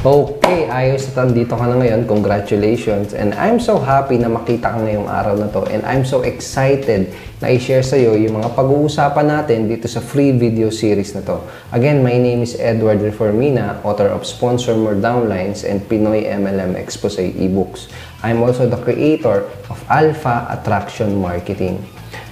Okay, ayos at andito ka na ngayon. Congratulations. And I'm so happy na makita ka ngayong araw na to. And I'm so excited na i-share sa iyo yung mga pag-uusapan natin dito sa free video series na to. Again, my name is Edward Reformina, author of Sponsor More Downlines and Pinoy MLM Expose eBooks. I'm also the creator of Alpha Attraction Marketing.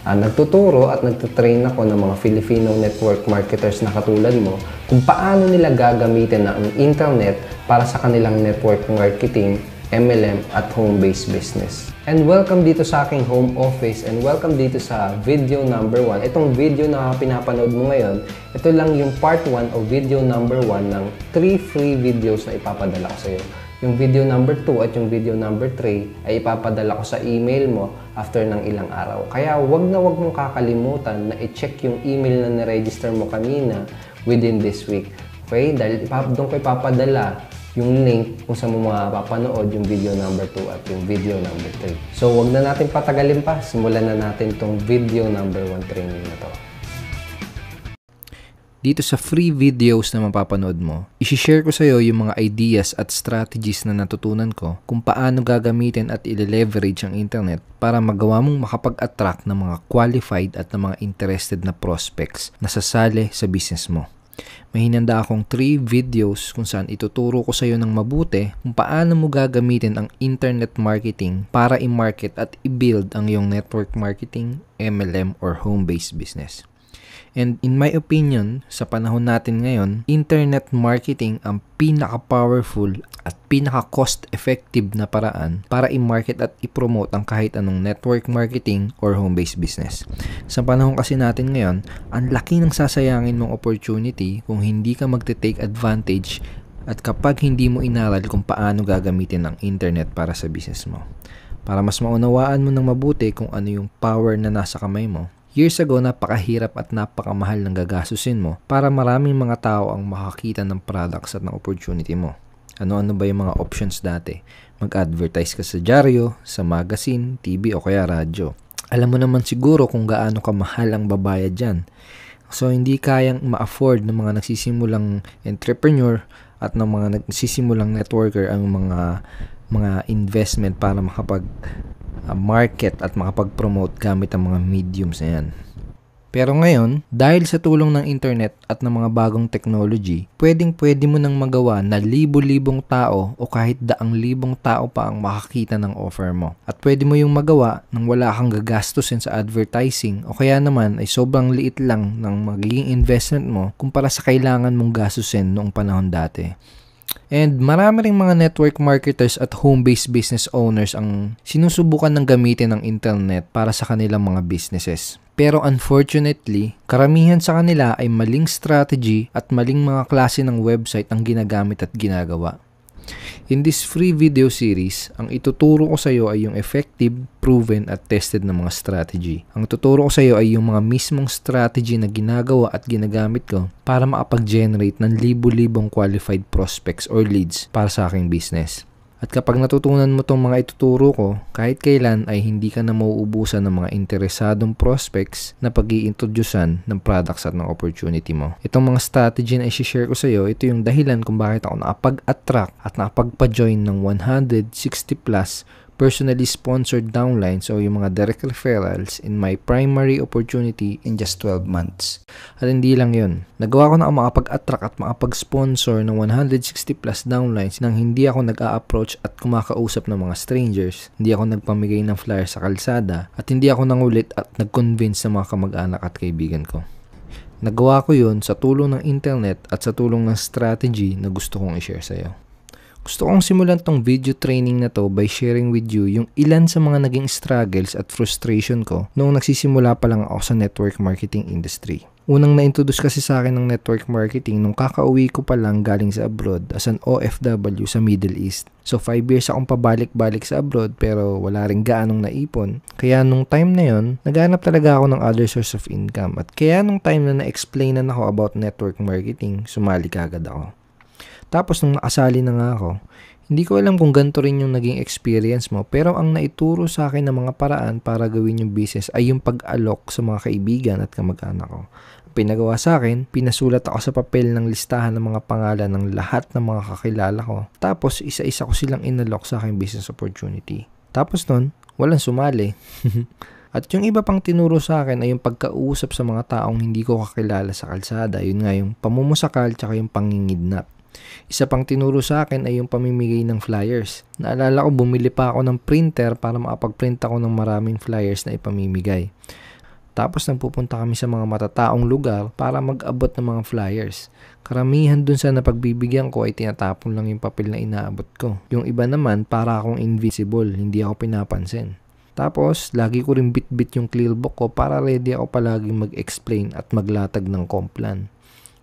Nagtuturo at nagtutrain ako ng mga Filipino network marketers na katulad mo kung paano nila gagamitin ang internet para sa kanilang network marketing, MLM at home-based business. And welcome dito sa aking home office and welcome dito sa video number 1. Itong video na pinapanood mo ngayon, ito lang yung part 1 o video number 1 ng 3 free videos na ipapadala ko sa iyo. Yung video number 2 at yung video number 3 ay ipapadala ko sa email mo after ng ilang araw. Kaya wag mong kakalimutan na i-check yung email na na-register mo kanina within this week. Okay? Dahil doon ko ipapadala yung link kung saan mo mapapanood yung video number 2 at yung video number 3. So wag na natin patagalin pa. Simulan na natin tong video number 1 training na to. Dito sa free videos na mapapanood mo, i-share ko sa iyo yung mga ideas at strategies na natutunan ko kung paano gagamitin at i-leverage ang internet para magawa mong makapag-attract ng mga qualified at ng mga interested na prospects na sasali sa business mo. May hinanda akong 3 videos kung saan ituturo ko sa iyo ng mabuti kung paano mo gagamitin ang internet marketing para i-market at i-build ang iyong network marketing, MLM, or home-based business. And in my opinion, sa panahon natin ngayon, internet marketing ang pinaka-powerful at pinaka-cost-effective na paraan para i-market at i-promote ang kahit anong network marketing or home-based business. Sa panahon kasi natin ngayon, ang laki ng sasayangin mong opportunity kung hindi ka magte-take advantage at kapag hindi mo inaral kung paano gagamitin ang internet para sa business mo. Para mas maunawaan mo ng mabuti kung ano yung power na nasa kamay mo, years ago, napakahirap at napakamahal ng gagastusin mo para maraming mga tao ang makakita ng products at ng opportunity mo. Ano-ano ba yung mga options dati? Mag-advertise ka sa dyaryo, sa magazine, TV o kaya radyo. Alam mo naman siguro kung gaano kamahal ang babayad dyan. So, hindi kayang ma-afford ng mga nagsisimulang entrepreneur at ng mga nagsisimulang networker ang mga investment para market at makapag-promote gamit ang mga mediums na yan. Pero ngayon, dahil sa tulong ng internet at ng mga bagong technology, pwede mo nang magawa na libo-libong tao o kahit daang libong tao pa ang makakita ng offer mo. At pwede mo yung magawa nang wala kang gagastusin sa advertising o kaya naman ay sobrang liit lang ng magiging investment mo kumpara sa kailangan mong gastusin noong panahon dati. And marami ring mga network marketers at home-based business owners ang sinusubukan ng gamitin ng internet para sa kanilang mga businesses. Pero unfortunately, karamihan sa kanila ay maling strategy at maling mga klase ng website ang ginagamit at ginagawa. In this free video series, ang ituturo ko sa iyo ay yung effective, proven at tested na mga strategy. Ang tuturo ko sa iyo ay yung mga mismong strategy na ginagawa at ginagamit ko para makapag-generate ng libo-libong qualified prospects or leads para sa aking business. At kapag natutunan mo itong mga ituturo ko, kahit kailan ay hindi ka na mauubusan ng mga interesadong prospects na pag-i-introducean ng products at ng opportunity mo. Itong mga strategy na i-share ko sa iyo, ito yung dahilan kung bakit ako nakapag-attract at nakapagpa-join ng 160 plus personally sponsored downlines o yung mga direct referrals in my primary opportunity in just 12 months. At hindi lang yun. Nagawa ko na makapag-attract at makapag-sponsor ng 160 plus downlines nang hindi ako nag-a-approach at kumakausap ng mga strangers, hindi ako nagpamigay ng flyer sa kalsada, at hindi ako nangulit at nag-convince sa mga kamag-anak at kaibigan ko. Nagawa ko yun sa tulong ng internet at sa tulong ng strategy na gusto kong i-share sa iyo. Gusto kong simulan tong video training na to by sharing with you yung ilan sa mga naging struggles at frustration ko noong nagsisimula pa lang ako sa network marketing industry. Unang na-introduce kasi sa akin ng network marketing nung kakauwi ko pa lang galing sa abroad as an OFW sa Middle East. So 5 years akong pabalik-balik sa abroad pero wala rin gaanong naipon. Kaya nung time na yon, naghanap talaga ako ng other source of income. At kaya nung time na na-explainan ako about network marketing, sumali kagad ako. Tapos nung nakasali na nga ako, hindi ko alam kung ganito rin yung naging experience mo, pero ang naituro sa akin ng mga paraan para gawin yung business ay yung pag-alok sa mga kaibigan at kamag-anak ko. pinagawa sa akin, pinasulat ako sa papel ng listahan ng mga pangalan ng lahat ng mga kakilala ko. Tapos, isa-isa ko silang inalok sa aking business opportunity. Tapos nun, walang sumali. At yung iba pang tinuro sa akin ay yung pagkausap sa mga taong hindi ko kakilala sa kalsada. Yun nga yung pamumusakal tsaka yung pangingidnap. Isa pang tinuro sa akin ay yung pamimigay ng flyers. Naalala ko, bumili pa ako ng printer para makapag-print ako ng maraming flyers na ipamimigay. Tapos nagpupunta kami sa mga matataong lugar para mag-abot ng mga flyers. Karamihan dun sa napagbibigyan ko ay tinatapon lang yung papel na inaabot ko. Yung iba naman para akong invisible, hindi ako pinapansin. Tapos, lagi ko rin bit-bit yung clearbook ko para ready ako palaging mag-explain at maglatag ng complan.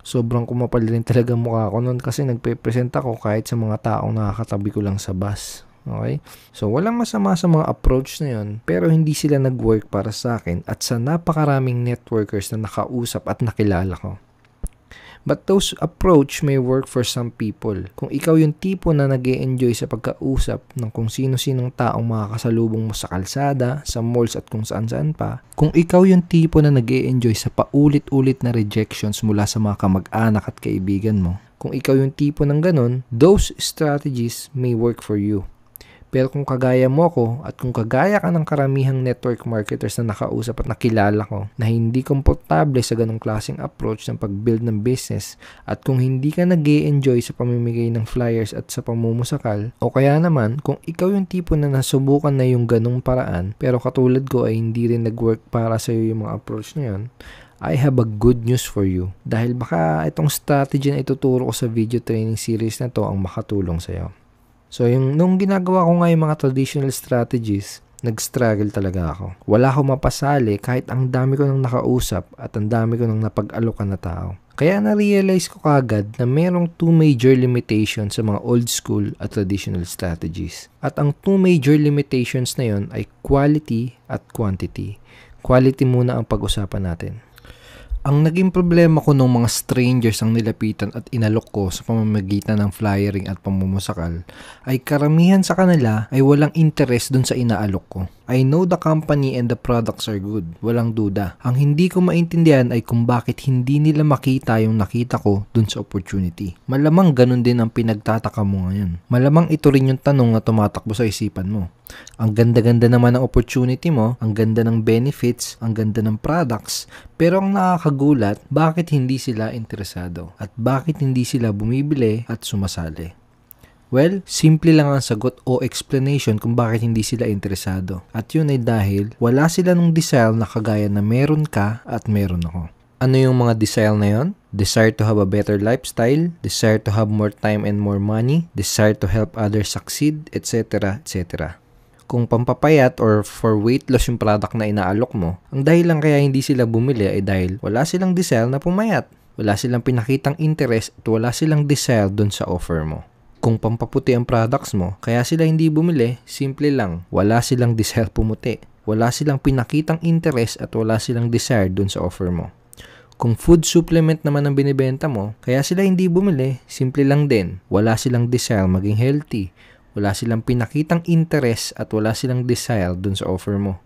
Sobrang kumapal rin talaga mukha ko noon kasi nagpe-present ako kahit sa mga taong nakakatabi ko lang sa bus. Okay? So, walang masama sa mga approach na yun, pero hindi sila nag-work para sa akin at sa napakaraming networkers na nakausap at nakilala ko. But those approach may work for some people. Kung ikaw yung tipo na nag-e-enjoy sa pagkausap ng kung sino-sinong taong makakasalubong mo sa kalsada, sa malls at kung saan-saan pa, kung ikaw yung tipo na nag-e-enjoy sa paulit-ulit na rejections mula sa mga kamag-anak at kaibigan mo, kung ikaw yung tipo ng ganun, those strategies may work for you. Pero kung kagaya mo ko at kung kagaya ka ng karamihang network marketers na nakausap at nakilala ko na hindi komportable sa ganong klaseng approach ng pag-build ng business at kung hindi ka nag-e-enjoy sa pamimigay ng flyers at sa pamumusakal o kaya naman kung ikaw yung tipo na nasubukan na yung ganong paraan pero katulad ko ay hindi rin nag-work para sa iyo yung mga approach na yun, I have a good news for you dahil baka itong strategy na ituturo ko sa video training series na to ang makatulong sa iyo. So, nung ginagawa ko nga yung mga traditional strategies, nag-struggle talaga ako. Wala akong mapasali kahit ang dami ko nang nakausap at ang dami ko nang napag-alokan na tao. Kaya na-realize ko kagad na merong 2 major limitations sa mga old school at traditional strategies. At ang 2 major limitations na yon ay quality at quantity. Quality muna ang pag-usapan natin. Ang naging problema ko nung mga strangers ang nilapitan at inalok ko sa pamamagitan ng flyering at pamumusakal ay karamihan sa kanila ay walang interest dun sa inaalok ko. I know the company and the products are good. Walang duda. Ang hindi ko maintindihan ay kung bakit hindi nila makita yung nakita ko dun sa opportunity. Malamang ganun din ang pinagtataka mo ngayon. Malamang ito rin yung tanong na tumatakbo sa isipan mo. Ang ganda-ganda naman ng opportunity mo, ang ganda ng benefits, ang ganda ng products, pero ang nakakagulat, bakit hindi sila interesado? At bakit hindi sila bumibili at sumasali? Well, simple lang ang sagot o explanation kung bakit hindi sila interesado. At yun ay dahil wala sila nung desire na kagaya na meron ka at meron ako. Ano yung mga desire na yun? Desire to have a better lifestyle, desire to have more time and more money, desire to help others succeed, etc. etc. Kung pampapayat or for weight loss yung product na inaalok mo, ang dahilan kaya hindi sila bumili ay dahil wala silang desire na pumayat. Wala silang pinakitang interest at wala silang desire dun sa offer mo. Kung pampaputi ang products mo, kaya sila hindi bumili, simple lang, wala silang desire pumuti. Wala silang pinakitang interest at wala silang desire dun sa offer mo. Kung food supplement naman ang binibenta mo, kaya sila hindi bumili, simple lang din, wala silang desire maging healthy. Wala silang pinakitang interest at wala silang desire dun sa offer mo.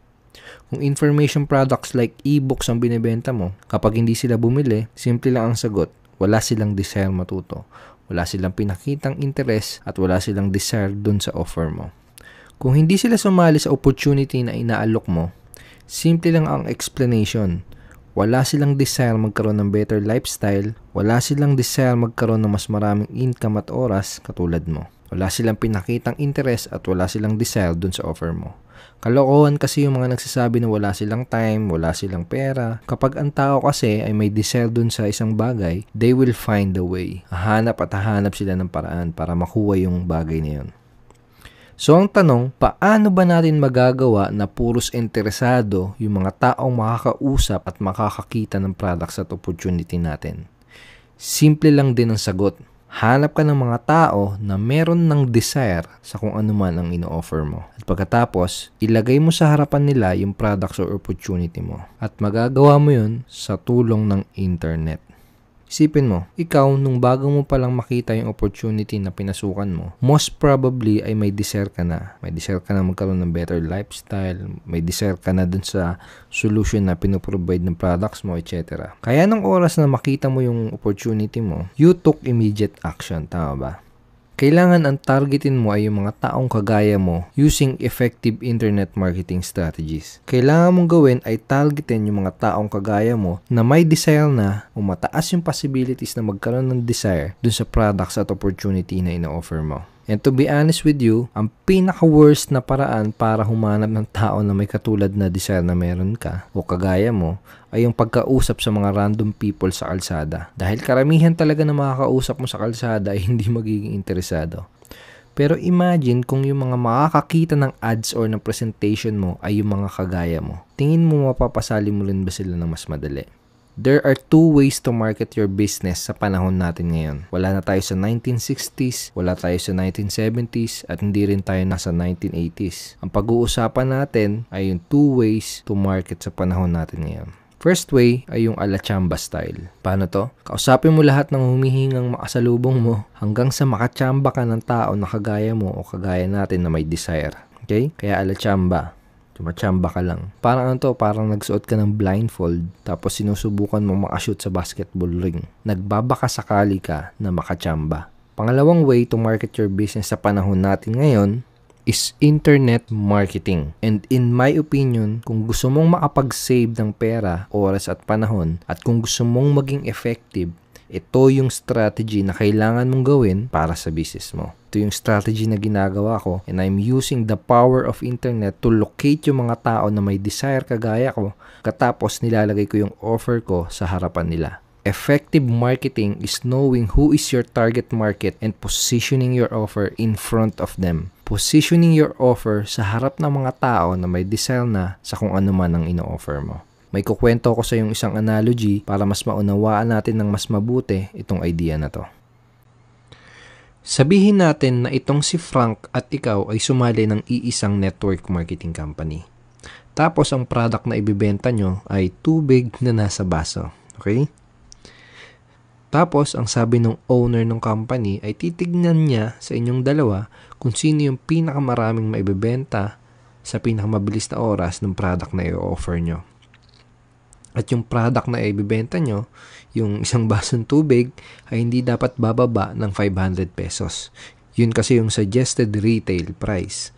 Kung information products like e-books ang binibenta mo, kapag hindi sila bumili, simple lang ang sagot, wala silang desire matuto. Wala silang pinakitang interest at wala silang desire dun sa offer mo. Kung hindi sila sumali sa opportunity na inaalok mo, simple lang ang explanation. Wala silang desire magkaroon ng better lifestyle, wala silang desire magkaroon ng mas maraming income at oras katulad mo. Wala silang pinakitang interest at wala silang desire dun sa offer mo. Kalokohan kasi yung mga nagsasabi na wala silang time, wala silang pera. Kapag ang tao kasi ay may desire dun sa isang bagay, they will find a way. Hahanap at hahanap sila ng paraan para makuha yung bagay na yun. So ang tanong, paano ba natin magagawa na puros interesado yung mga taong makakausap at makakakita ng products at opportunity natin? Simple lang din ang sagot. Hanap ka ng mga tao na meron ng desire sa kung ano man ang ino-offer mo. At pagkatapos, ilagay mo sa harapan nila yung products or opportunity mo. At magagawa mo yun sa tulong ng internet. Isipin mo, ikaw nung bago mo palang makita yung opportunity na pinasukan mo, most probably ay may desire ka na. May desire ka na magkaroon ng better lifestyle, may desire ka na dun sa solution na pinoprovide ng products mo, etc. Kaya nung oras na makita mo yung opportunity mo, you took immediate action, tama ba? Kailangan ang targetin mo ay yung mga taong kagaya mo using effective internet marketing strategies. Kailangan mong gawin ay targetin yung mga taong kagaya mo na may desire na o mataas yung possibilities na magkaroon ng desire dun sa products at opportunity na ina-offer mo. And to be honest with you, ang pinaka-worst na paraan para humanap ng tao na may katulad na desire na meron ka o kagaya mo ay yung pagkausap sa mga random people sa kalsada. Dahil karamihan talaga na makakausap mo sa kalsada ay hindi magiging interesado. Pero imagine kung yung mga makakakita ng ads or ng presentation mo ay yung mga kagaya mo. Tingin mo mapapasali mo rin ba sila ng mas madali? There are two ways to market your business sa panahon natin ngayon. Wala na tayo sa 1960s, wala tayo sa 1970s, at hindi rin tayo nasa 1980s. Ang pag-uusapan natin ay yung two ways to market sa panahon natin ngayon. First way ay yung ala chamba style. Paano to? Kausapin mo lahat ng humihingang makasalubong mo hanggang sa makachamba ka ng tao na kagaya mo o kagaya natin na may desire. Okay? Kaya ala chamba. Tumachamba ka lang. Parang parang nagsuot ka ng blindfold tapos sinusubukan mo makashoot sa basketball ring. Nagbabaka sakali ka na makachamba. Pangalawang way to market your business sa panahon natin ngayon is internet marketing. And in my opinion, kung gusto mong makapag-save ng pera, oras at panahon, at kung gusto mong maging effective, ito yung strategy na kailangan mong gawin para sa business mo. Ito yung strategy na ginagawa ko, and I'm using the power of internet to locate yung mga tao na may desire kagaya ko, katapos nilalagay ko yung offer ko sa harapan nila. Effective marketing is knowing who is your target market and positioning your offer in front of them. Positioning your offer sa harap ng mga tao na may desire na sa kung ano man ang ino-offer mo. May kukwento ko sa yung isang analogy para mas maunawaan natin ng mas mabuti itong idea na to. Sabihin natin na itong si Frank at ikaw ay sumali ng iisang network marketing company. Tapos ang product na ibibenta nyo ay tubig na nasa baso. Okay? Tapos ang sabi ng owner ng company ay titignan niya sa inyong dalawa kung sino yung pinakamaraming maibebenta sa pinakamabilis na oras ng product na i-offer nyo. At yung product na ibibenta nyo, yung isang basong tubig, ay hindi dapat bababa ng 500 pesos. Yun kasi yung suggested retail price.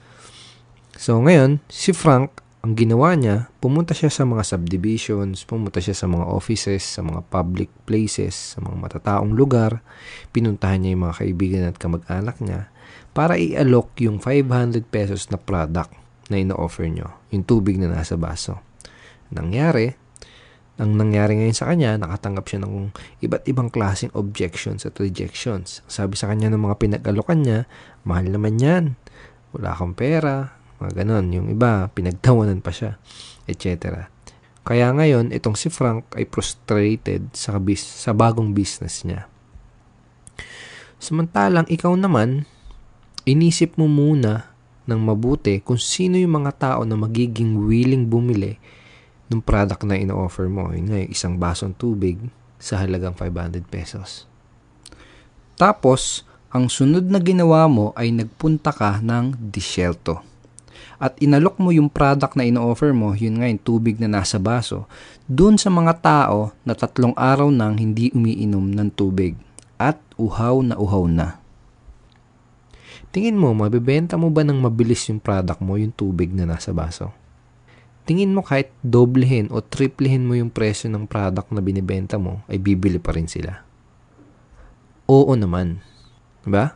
So ngayon, si Frank, ang ginawa niya, pumunta siya sa mga subdivisions, pumunta siya sa mga offices, sa mga public places, sa mga matataong lugar, pinuntahan niya yung mga kaibigan at kamag-anak niya para i-alok yung 500 pesos na product na ino-offer nyo, yung tubig na nasa baso. Ang nangyari ngayon sa kanya, nakatanggap siya ng iba't ibang klaseng objections at rejections. Sabi sa kanya ng mga pinag-alokan niya, mahal naman yan, wala akong pera, mga ganon. Yung iba, pinagtawanan pa siya, etc. Kaya ngayon, itong si Frank ay frustrated sa bagong business niya. Samantalang ikaw naman, inisip mo muna ng mabuti kung sino yung mga tao na magiging willing bumili ng product na ino-offer mo. Yun nga, isang basong tubig sa halagang 500 pesos. Tapos, ang sunod na ginawa mo ay nagpunta ka ng disyerto. At inalok mo yung product na ino-offer mo, yun nga yung tubig na nasa baso, dun sa mga tao na 3 araw nang hindi umiinom ng tubig at uhaw na. Tingin mo, mabibenta mo ba ng mabilis yung product mo, yung tubig na nasa baso? Tingin mo kahit doblehin o triplehin mo yung presyo ng product na binibenta mo, ay bibili pa rin sila? Oo naman. Diba?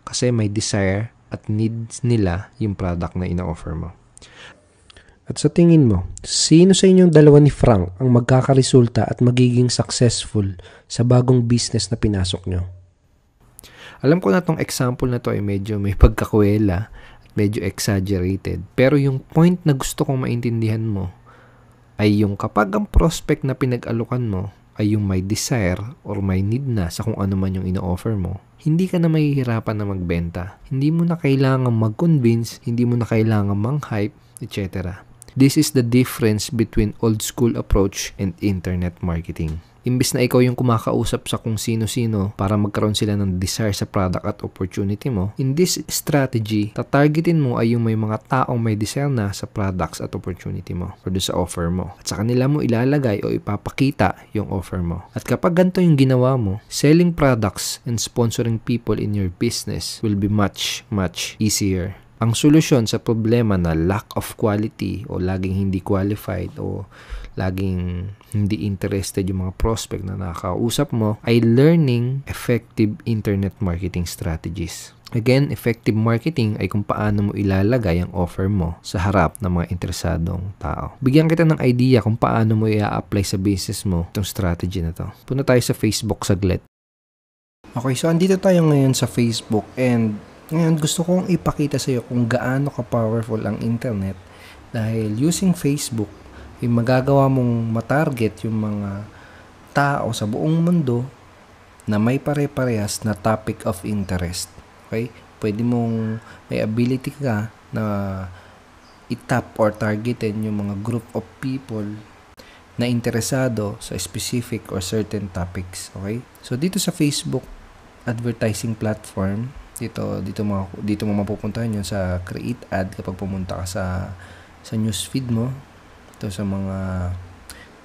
Kasi may desire at needs nila yung product na ina-offer mo. At sa tingin mo, sino sa inyong dalawa ni Frank ang magkakaresulta at magiging successful sa bagong business na pinasok nyo? Alam ko na tong example na to ay medyo may pagkakuwela, medyo exaggerated. Pero yung point na gusto kong maintindihan mo ay yung kapag ang prospect na pinag-alukan mo ay yung may desire or may need na sa kung ano man yung ino-offer mo, hindi ka na mahihirapan na magbenta. Hindi mo na kailangan mag-convince, hindi mo na kailangan mang-hype, etc. This is the difference between old school approach and internet marketing. Imbis na ikaw yung kumakausap sa kung sino-sino para magkaroon sila ng desire sa product at opportunity mo, in this strategy, tatargetin mo ay yung may mga taong may desire na sa products at opportunity mo or sa offer mo. At sa kanila mo ilalagay o ipapakita yung offer mo. At kapag ganito yung ginawa mo, selling products and sponsoring people in your business will be much easier. Ang solusyon sa problema na lack of quality o laging hindi qualified o laging hindi interested yung mga prospect na nakakausap mo ay learning effective internet marketing strategies. Again, effective marketing ay kung paano mo ilalagay ang offer mo sa harap ng mga interesadong tao. Bigyan kita ng idea kung paano mo i-apply sa business mo itong strategy na to. Punta tayo sa Facebook saglit. Okay, so andito tayo ngayon sa Facebook and ngayon gusto kong ipakita sa iyo kung gaano ka-powerful ang internet dahil using Facebook ay magagawa mong matarget yung mga tao sa buong mundo na may pare-parehas na topic of interest. Okay? Pwede mong may ability ka na i-tap or targetin yung mga group of people na interesado sa specific or certain topics. Okay? So dito sa Facebook advertising platform, dito mo mapupuntahan yun sa create ad kapag pumunta ka sa newsfeed mo. Ito sa mga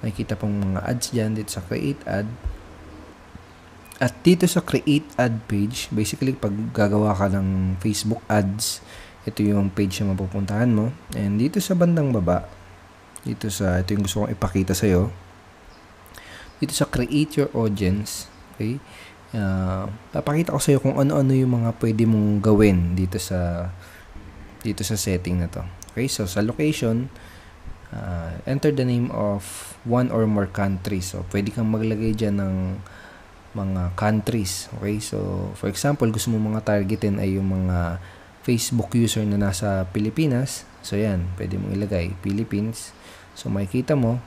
nakikita pong mga ads dyan dito sa create ad. At dito sa create ad page, basically pag gagawa ka ng Facebook ads, ito yung page na mapupuntahan mo. And dito sa bandang baba, ito yung gusto kong ipakita sa iyo. Dito sa create your audience, okay? Papakita ko sa iyo kung ano-ano yung mga pwede mong gawin dito sa setting na to. Okay, so sa location, enter the name of one or more countries. So pwede kang maglagay diyan ng mga countries. Okay, so for example, gusto mo mga targetin ay yung mga Facebook user na nasa Pilipinas. So yan, pwede mong ilagay Philippines. So makikita mo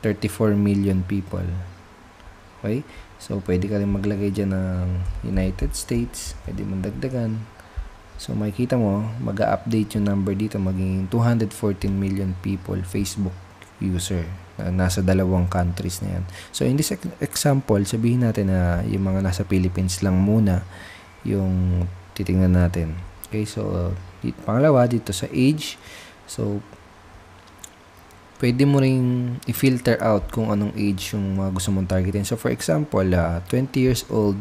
34 million people. Okay, so pwede ka rin maglagay dyan ng United States. Pwede mong dagdagan. So makikita mo, mag-update yung number dito maging 214 million people Facebook user na nasa dalawang countries na yan. So in this example, sabihin natin na yung mga nasa Philippines lang muna yung titingnan natin. Okay, so pangalawa dito sa age. So pwede mo ring i-filter out kung anong age yung mga gusto mong targetin. So for example, 20 years old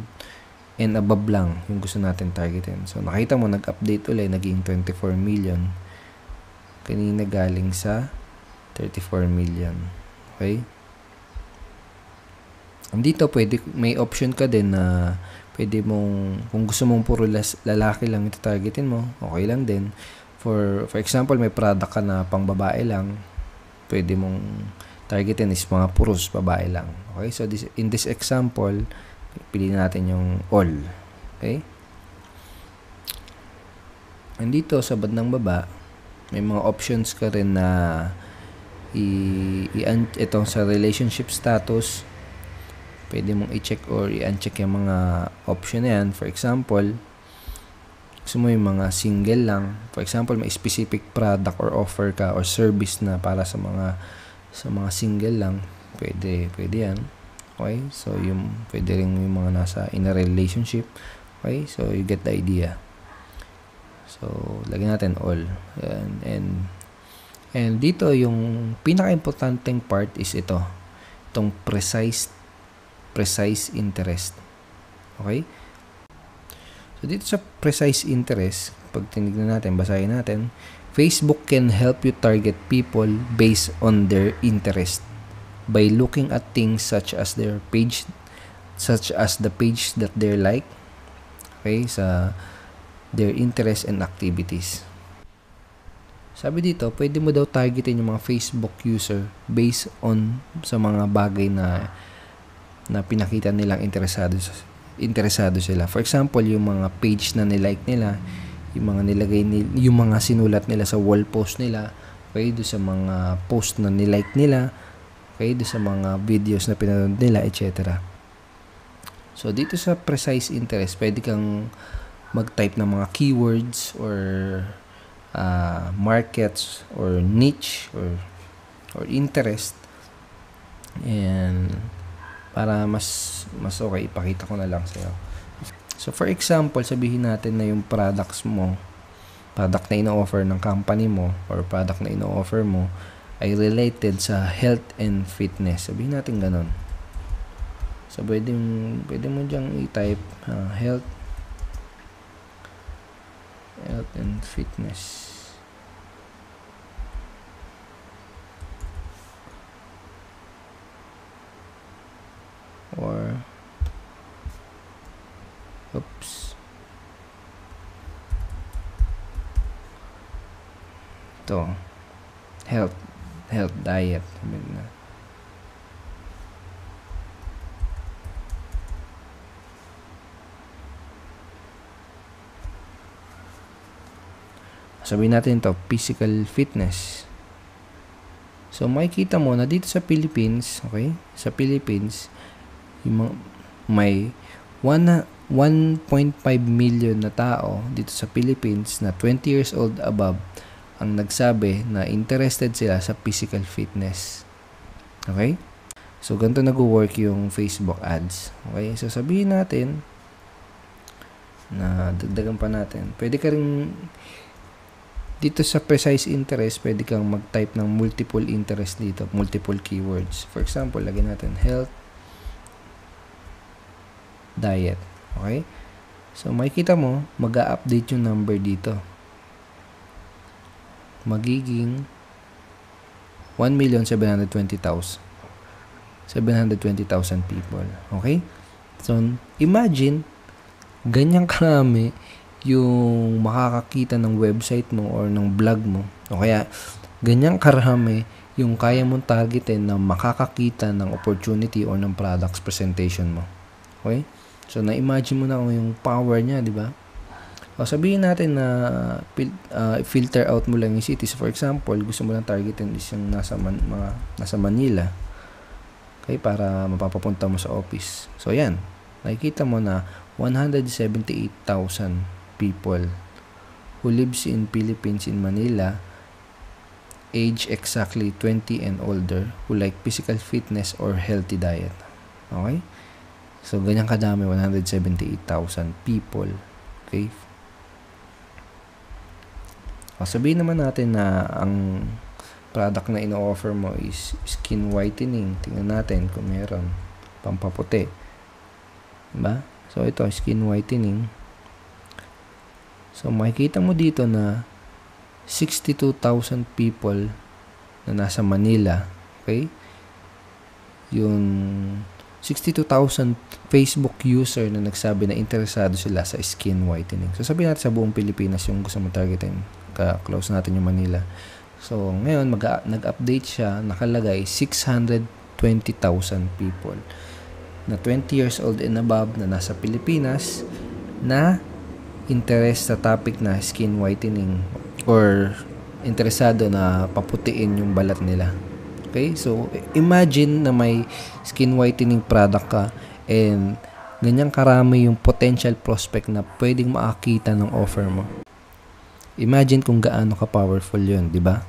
and above lang yung gusto natin targetin. So nakita mo nag-update ulit, naging 24 million. Kanina galing sa 34 million. Okay? Andito pwede may option ka din na pwede mong kung gusto mong puro lalaki lang ito-targetin mo, okay lang din. For example, may product ka na pang babae lang, pwede mong targetin is mga puros babae lang. Okay? So in this example, piliin natin yung all. Okay? Andito sa bandang baba, may mga options ka rin na itong sa relationship status, pwede mong i-check or i-uncheck yung mga option na yan. For example, gusto mo yung mga single lang. For example, may specific product or offer ka or service na para sa mga single lang. Pwede yan. Okay? So, pwede rin yung mga nasa in a relationship. Okay? So, you get the idea. So, lagyan natin all. And dito, yung pinaka-importanting part is ito. Itong precise interest. Okay? So, dito sa precise interest, pag tinignan natin, basahin natin, Facebook can help you target people based on their interest by looking at things such as the page that they like, okay, sa their interests and activities. Sabi dito, pwede mo daw targetin yung mga Facebook user based on sa mga bagay na pinakita nilang interesado sila. For example, yung mga page na nilike nila, yung mga sinulat nila sa wall post nila, okay, do sa mga post na nilike nila, okay, do sa mga videos na pinanood nila, etc. So, dito sa precise interest, pwede kang mag-type ng mga keywords or markets or niche or interest, and para mas okay, ipakita ko na lang sa'yo. So, for example, sabihin natin na yung product na ino-offer ng company mo or product na ino-offer mo ay related sa health and fitness. Sabihin natin ganun. So, pwede mo diyang i-type health and fitness. Or ito, health diet. Sabihin natin ito, physical fitness. So, makikita mo na dito sa Philippines, okay? Sa Philippines, may 1.5 million na tao dito sa Philippines na 20 years old above ang nagsabi na interested sila sa physical fitness. Okay? So, ganito nag-work yung Facebook ads. Okay? So, sabihin natin na dagdagan pa natin. Pwede ka rin dito sa precise interest, pwede kang mag-type ng multiple interest dito, multiple keywords. For example, lagyan natin health, diet. Okay? So, makikita mo, mag-a-update yung number dito. Magiging 1,720,000 people. Okay? So, imagine, ganyang karami yung makakakita ng website mo or ng blog mo. O kaya, ganyang karami yung kaya mong targetin na makakakita ng opportunity or ng products presentation mo. Okay? So, na-imagine mo na kung yung power niya, di ba? O, sabihin natin na filter out mo lang yung cities. For example, gusto mo lang targetin is yung nasa Manila. Okay? Para mapapapunta mo sa office. So, yan. Nakikita mo na 178,000 people who lives in Philippines in Manila, age exactly 20 and older, who like physical fitness or healthy diet. Okay? So, ganyan kadami, 178,000 people. Okay? O, sabihin naman natin na ang product na ino-offer mo is skin whitening. Tingnan natin kung meron. Pampaputi. Diba? So, ito, skin whitening. So, makikita mo dito na 62,000 people na nasa Manila. Okay? Yung 62,000 Facebook user na nagsabi na interesado sila sa skin whitening. So, sabihin natin sa buong Pilipinas yung gusto mo targetin. Ka-close natin yung Manila. So, ngayon, nag-update siya. Nakalagay 620,000 people na 20 years old and above na nasa Pilipinas na interest sa topic na skin whitening or interesado na paputiin yung balat nila. Okay? So, imagine na may skin whitening product ka and ganyang karami yung potential prospect na pwedeng makakita ng offer mo. Imagine kung gaano ka-powerful yun, di ba?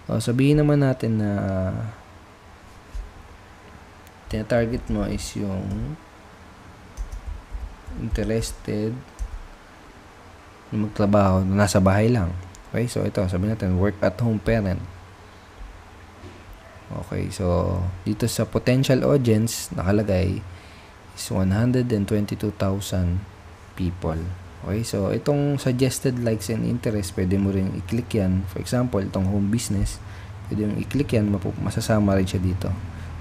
O, sabihin naman natin na tina-target mo is yung interested na magtrabaho na nasa bahay lang. Okay, so ito, sabihin natin, work at home parent. Okay, so dito sa potential audience, nakalagay is 122,000 people. Okay, so itong suggested likes and interest, pwede mo rin i-click yan. For example, itong home business, pwede mo i-click yan, masasama rin siya dito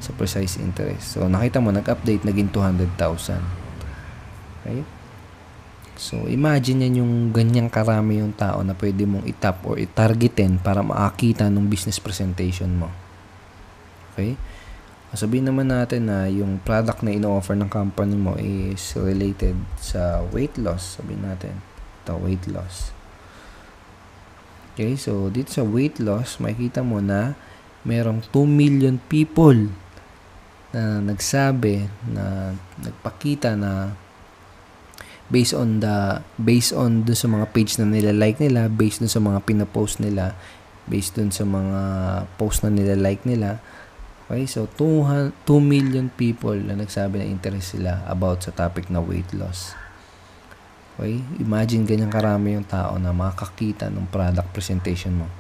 sa precise interest. So, nakita mo, nag-update, naging 200,000. Okay? So, imagine yan yung ganyang karami yung tao na pwede mong itap or i-targetin para makakita ng business presentation mo. Okay? Sabihin naman natin na yung product na ino-offer ng company mo is related sa weight loss. Sabihin natin, ito, weight loss. Okay, so dito sa weight loss, makikita mo na merong 2 million people na nagsabi, na nagpakita na based on dun sa mga page na nila-like nila, based dun sa mga pinapost nila, based dun sa mga post na nila-like nila, Okay, so 2 million people na nagsabi na interest sila about sa topic na weight loss. Okay, imagine ganyan karami yung tao na makakita ng product presentation mo.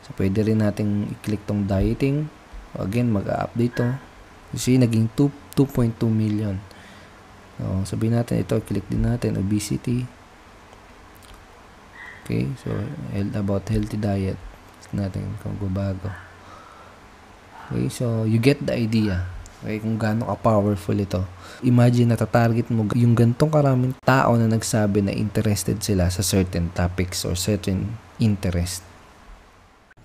So, pwede rin nating i-click tong dieting. Again, mag-update to. Kasi naging 2.2 million. So, sabihin natin ito, click din natin, obesity. Okay, so about healthy diet. Click natin kung bago. Okay, so you get the idea. Okay, kung gaano ka-powerful ito. Imagine na tatarget mo yung gantong karaming tao na nagsabi na interested sila sa certain topics or certain interest.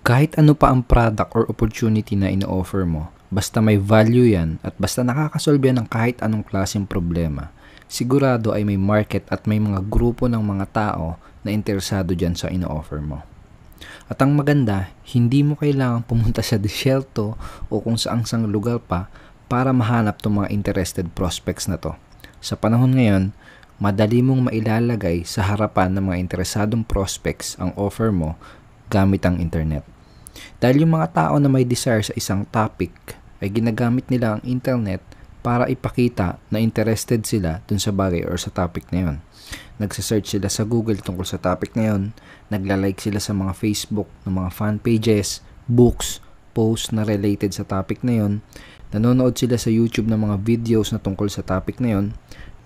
Kahit ano pa ang product or opportunity na ino-offer mo, basta may value yan at basta nakakasolve yan ng kahit anong klaseng problema, sigurado ay may market at may mga grupo ng mga tao na interesado dyan sa ino-offer mo. At ang maganda, hindi mo kailangang pumunta sa desierto o kung saang lugar pa para mahanap itong mga interested prospects na to. Sa panahon ngayon, madali mong mailalagay sa harapan ng mga interesadong prospects ang offer mo gamit ang internet. Dahil yung mga tao na may desire sa isang topic ay ginagamit nila ang internet para ipakita na interested sila dun sa bagay or sa topic na yun. Nagsasearch sila sa Google tungkol sa topic na yun, nagla-like sila sa mga Facebook ng mga fan pages, books, posts na related sa topic na yun, nanonood sila sa YouTube ng mga videos na tungkol sa topic na yun,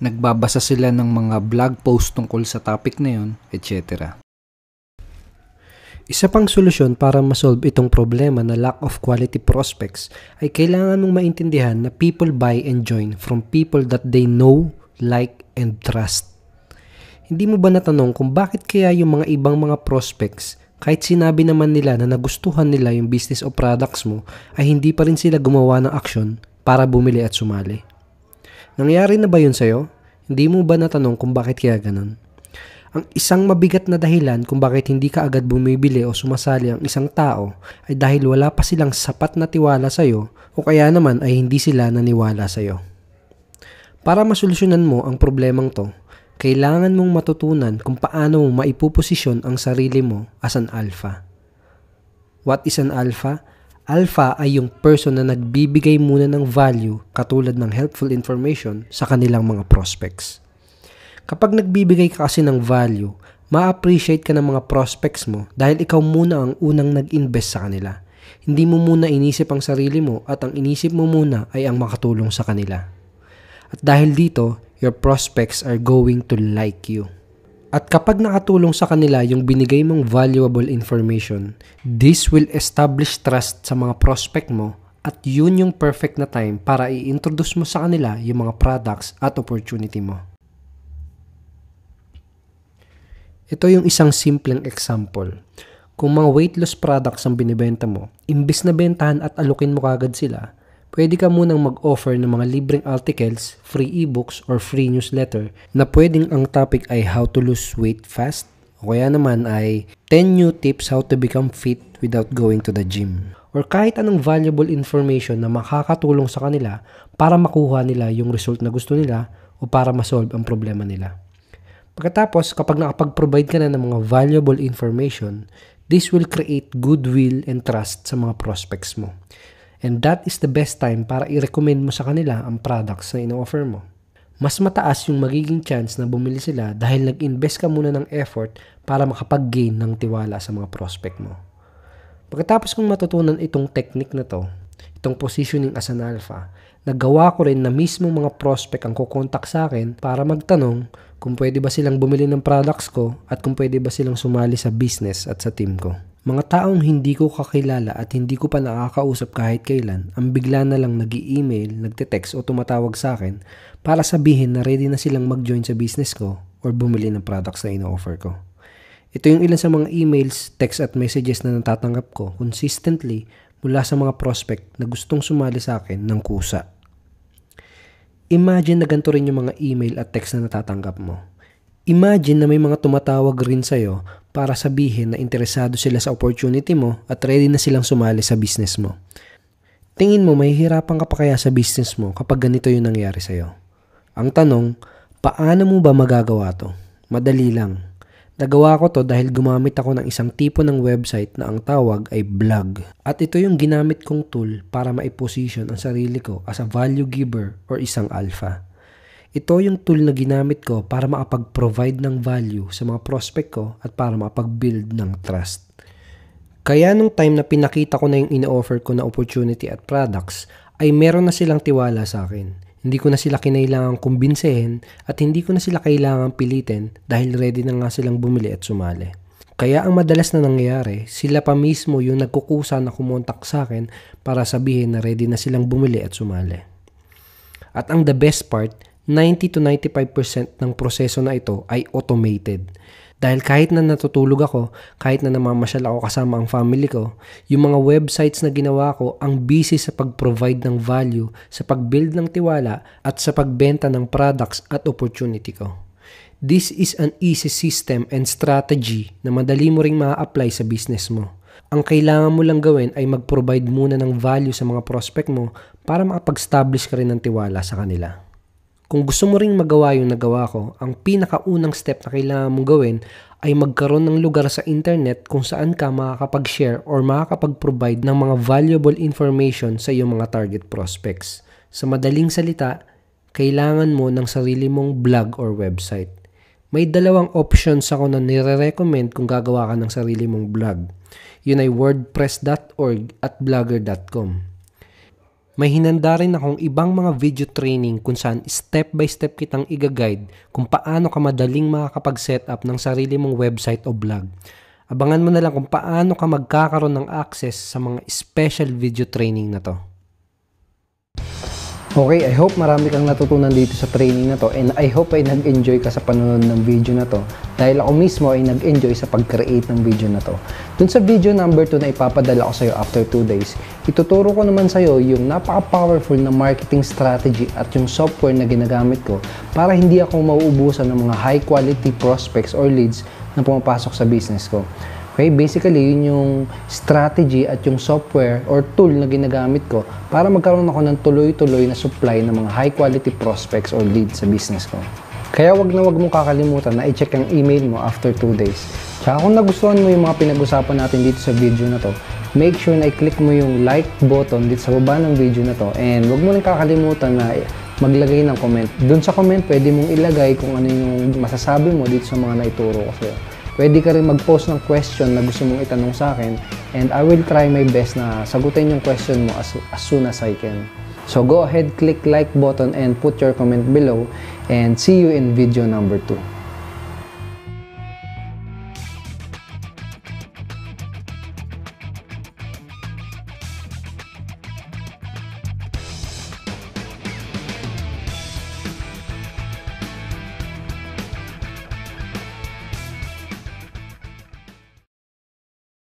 nagbabasa sila ng mga blog posts tungkol sa topic na yun, etc. Isa pang solusyon para masolve itong problema na lack of quality prospects ay kailangan mong maintindihan na people buy and join from people that they know, like, and trust. Hindi mo ba natanong kung bakit kaya yung mga ibang mga prospects, kahit sinabi naman nila na nagustuhan nila yung business o products mo, ay hindi pa rin sila gumawa ng aksyon para bumili at sumali? Nangyari na ba yun sa'yo? Hindi mo ba natanong kung bakit kaya ganun? Ang isang mabigat na dahilan kung bakit hindi ka agad bumibili o sumasali ang isang tao ay dahil wala pa silang sapat na tiwala sa'yo o kaya naman ay hindi sila naniwala sa'yo. Para masolusyonan mo ang problemang to, kailangan mong matutunan kung paano mo maipuposisyon ang sarili mo as an alpha. What is an alpha? Alpha ay yung person na nagbibigay muna ng value katulad ng helpful information sa kanilang mga prospects. Kapag nagbibigay ka kasi ng value, ma-appreciate ka ng mga prospects mo dahil ikaw muna ang unang nag-invest sa kanila. Hindi mo muna inisip ang sarili mo at ang inisip mo muna ay ang makatulong sa kanila. At dahil dito, your prospects are going to like you. At kapag nakatulong sa kanila yung binigay mong valuable information, this will establish trust sa mga prospect mo at yun yung perfect na time para i-introduce mo sa kanila yung mga products at opportunity mo. Ito yung isang simpleng example. Kung mga weight loss products ang binibenta mo, imbis na bentahan at alukin mo kagad sila, pwede ka munang mag-offer ng mga libreng articles, free ebooks, or free newsletter na pwedeng ang topic ay how to lose weight fast o kaya naman ay 10 new tips how to become fit without going to the gym. Or kahit anong valuable information na makakatulong sa kanila para makuha nila yung result na gusto nila o para masolve ang problema nila. Pagkatapos, kapag nakapag-provide ka na ng mga valuable information, this will create goodwill and trust sa mga prospects mo. And that is the best time para i-recommend mo sa kanila ang products na ino-offer mo. Mas mataas yung magiging chance na bumili sila dahil nag-invest ka muna ng effort para makapag-gain ng tiwala sa mga prospect mo. Pagkatapos kong matutunan itong technique na to, itong positioning as an alpha, nagawa ko rin na mismo mga prospect ang kukontak sa akin para magtanong kung pwede ba silang bumili ng products ko at kung pwede ba silang sumali sa business at sa team ko. Mga taong hindi ko kakilala at hindi ko pa nakakausap kahit kailan, ang bigla na lang nag-i-email, nagte-text o tumatawag sa akin para sabihin na ready na silang mag-join sa business ko or bumili ng products na ino-offer ko. Ito yung ilan sa mga emails, text at messages na natatanggap ko consistently mula sa mga prospect na gustong sumali sa akin ng kusa. Imagine na ganito rin yung mga email at text na natatanggap mo. Imagine na may mga tumatawag rin sa'yo para sabihin na interesado sila sa opportunity mo at ready na silang sumali sa business mo. Tingin mo, mahihirapan ka pa kaya sa business mo kapag ganito yung nangyari sa'yo? Ang tanong, paano mo ba magagawa to? Madali lang. Nagawa ko to dahil gumamit ako ng isang tipo ng website na ang tawag ay blog. At ito yung ginamit kong tool para maiposition ang sarili ko as a value giver or isang alpha. Ito yung tool na ginamit ko para makapag-provide ng value sa mga prospect ko at para makapag-build ng trust. Kaya nung time na pinakita ko na yung ina-offer ko na opportunity at products, ay meron na silang tiwala sa akin. Hindi ko na sila kinailangang kumbinsehin at hindi ko na sila kailangang pilitin dahil ready na nga silang bumili at sumali. Kaya ang madalas na nangyayari, sila pa mismo yung nagkukusa na kumontak sa akin para sabihin na ready na silang bumili at sumali. At ang the best part, 90 to 95% ng proseso na ito ay automated. Dahil kahit na natutulog ako, kahit na namamasyal ako kasama ang family ko, yung mga websites na ginawa ko ang busy sa pag-provide ng value, sa pag-build ng tiwala, at sa pagbenta ng products at opportunity ko. This is an easy system and strategy na madali mo ring ma-apply sa business mo. Ang kailangan mo lang gawin ay mag-provide muna ng value sa mga prospect mo para makapag-establish ka rin ng tiwala sa kanila. Kung gusto mo ring magawa yung nagawa ko, ang pinakaunang step na kailangan mong gawin ay magkaroon ng lugar sa internet kung saan ka makakapag-share or makakapag-provide ng mga valuable information sa iyong mga target prospects. Sa madaling salita, kailangan mo ng sarili mong blog or website. May dalawang options ako na nire-recommend kung gagawa ka ng sarili mong blog. Yun ay wordpress.org at blogger.com. May hinanda rin akong ibang mga video training kung saan step by step kitang i-guide kung paano ka madaling makakapag-set up ng sarili mong website o blog. Abangan mo na lang kung paano ka magkakaroon ng access sa mga special video training na to. Okay, I hope marami kang natutunan dito sa training na to and I hope ay nag-enjoy ka sa panonood ng video na to dahil ako mismo ay nag-enjoy sa pag-create ng video na to. Dun sa video number 2 na ipapadala ko sa'yo after 2 days, ituturo ko naman sa'yo yung napaka-powerful na marketing strategy at yung software na ginagamit ko para hindi ako mauubusan ng mga high-quality prospects or leads na pumapasok sa business ko. Okay, basically, yun yung strategy at yung software or tool na ginagamit ko para magkaroon ako ng tuloy-tuloy na supply ng mga high-quality prospects or leads sa business ko. Kaya wag mong kakalimutan na i-check ang email mo after 2 days. Tsaka kung nagustuhan mo yung mga pinag-usapan natin dito sa video na to, make sure na i-click mo yung like button dito sa baba ng video na to and wag mo rin kakalimutan na maglagay ng comment. Doon sa comment, pwede mong ilagay kung ano yung masasabi mo dito sa mga naituro ko sa'yo. Pwede ka rin mag-post ng question na gusto mong itanong sa akin and I will try my best na sagutin yung question mo as soon as I can. So go ahead, click like button and put your comment below and see you in video number 2.